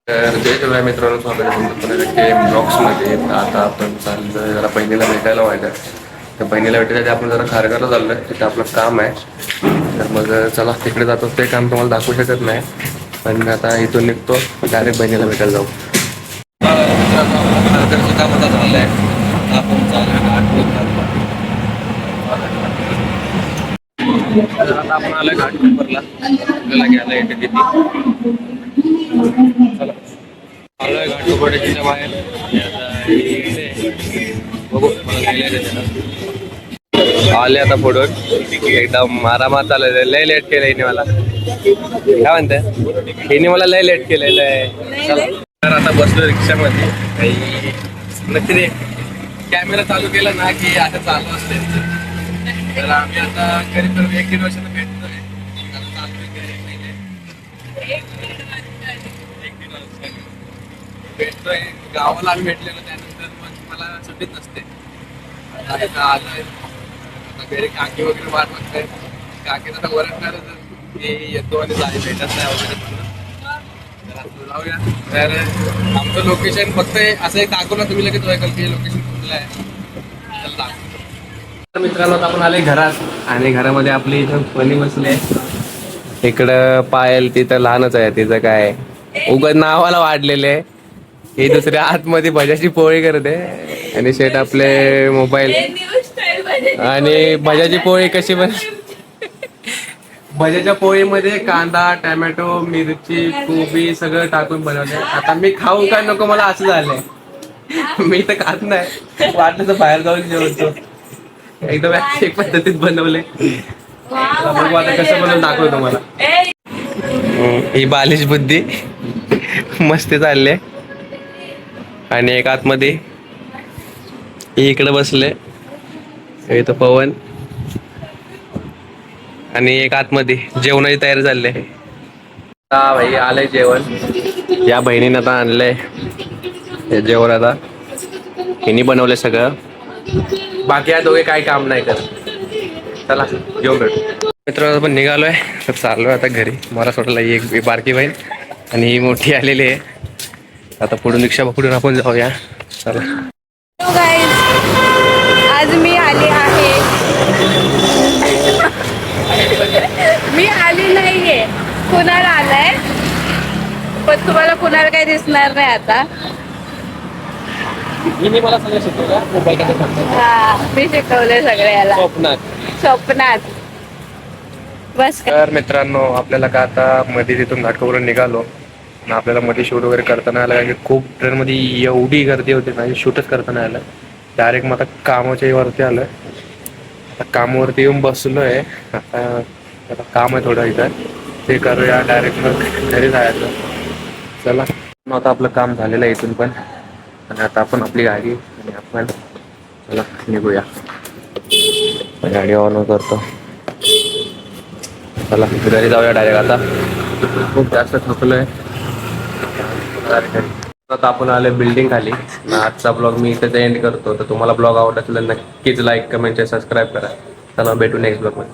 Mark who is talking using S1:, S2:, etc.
S1: तर जय शिवराय मित्रांनो, स्वागत आहे तुमचं पुन्हा एकदा ब्लॉग्समध्ये. आता आपण चाललोय जरा बहिणीला भेटायला व्हायला. तर बहिणीला भेटायसाठी आपण जरा खारघरला चाललोय, तिथं आपलं काम आहे. तर मग चला तिकडे जातो. ते काम तुम्हाला दाखवू शकत नाही, पण आता इथून निघतो डायरेक्ट बहिणीला भेटायला जाऊ. खारघरचं काम आता झालं आहे. आपण तर आता आपण आलोय घाटकोपरला. आपल्याला घ्यायला येते तिथे. चला आलोय घाटकोपरच्या बाहेर. बघू मला आले आता फोडून एकदम आरामात चालू. लय लेट केलं हिने मला. काय म्हणते हिने मला लय लेट केलेलं आहे. चला तर आता बसलो रिक्षामध्ये. काही नक्की रे कॅमेरा चालू केला ना की आता चालू असते. तर आम्ही आता करीब 1-1.5 वर्षानं भेटतोय. भेटतोय गावाला आम्ही भेटलेलो. त्यानंतर मग मला सुट्टीच नसते. आता आलोय आता घरी काकी वगैरे वाट बघताय. काकी आता ओरडणारच की येतो आणि भेटत नाही वगैरे म्हणून. तर आता जाऊया. तर आमचं लोकेशन फक्त असं एक दाखवू ना तुम्ही लगेच ओळखाल की लोकेशन कुठलं आहे. तर मित्रांनो आता आपण आले घरात आणि घरामध्ये आपली इथं फणी बसले. इकडं पायल तिथं लहानच आहे. तिचं काय उगाच नावाला वाढलेले. ही दुसऱ्या आतमध्ये भज्याची पोळी करते आणि शेट आपले मोबाईल. आणि भज्याची पोळी कशी बन भज्याच्या पोळीमध्ये कांदा, टोमॅटो, मिरची, कोबी सगळं टाकून बनवले. आता मी खाऊ काय नको मला असं झालंय. मी तर खात नाही. वाटलं तर बाहेर जाऊन जेवतो. एकदम एक पद्धतीत बनवले. बघू आता कसं बनवून दाखवतो तुम्हाला. ही बालिश बुद्धी मस्ती चालले. आणि एक आतमध्ये इकडे बसले. इथं पवन आणि एक आतमध्ये जेवणाची तयारी चालली आहे. भाई आलंय जेवण. या बहिणीने आता आणलंय हे जेवण. आता हिनी बनवलंय सगळं. बाकी या दोघे काही काम नाही करत. चला जेवण भेटू. मित्रांनो आपण निघालोय. तर चाललोय आता घरी. मला सोडला एक बारकी बहीण आणि ही मोठी आलेली आहे. आता पुढून रिक्षा पकडून आपण जाऊया. चला.
S2: हॅलो गाईज, आज मी आली आहे. मी आली नाहीये, कुणाल आलाय. पण तुम्हाला कुणाल काही दिसणार नाही आता.
S1: मला सगळं शिकवलं.
S2: मी शिकवलंय सगळ्याला स्वप्नात. बस
S1: तर मित्रांनो आपल्याला का आता मध्ये तिथून घाटकोपरून निघालो आणि आपल्याला मध्ये शूट वगैरे करताना आलं. कारण की खूप ट्रेनमध्ये एवढी गर्दी होती ना, शूटच करताना आलं. डायरेक्ट मग आता कामाच्या वरती आलं. आता कामावरती येऊन बसलोय. आता काम आहे थोडं इथं, ते करूया. डायरेक्ट मग घरी जायचं. चला मग आता आपलं काम झालेलं आहे इथून पण. आणि आता आपण आपली गाडी आणि आपण चला निघूया. गाडी ऑन करतो. चला घरी जाऊया डायरेक्ट. आता खूप जास्त थकलोय. आता आपण आले बिल्डिंग खाली. आजचा ब्लॉग मी इथेच एंड करतो. तर तुम्हाला ब्लॉग आवडत असेल तर नक्कीच लाईक, कमेंट, सबस्क्राईब करा. चला भेटू नेक्स्ट ब्लॉगमध्ये.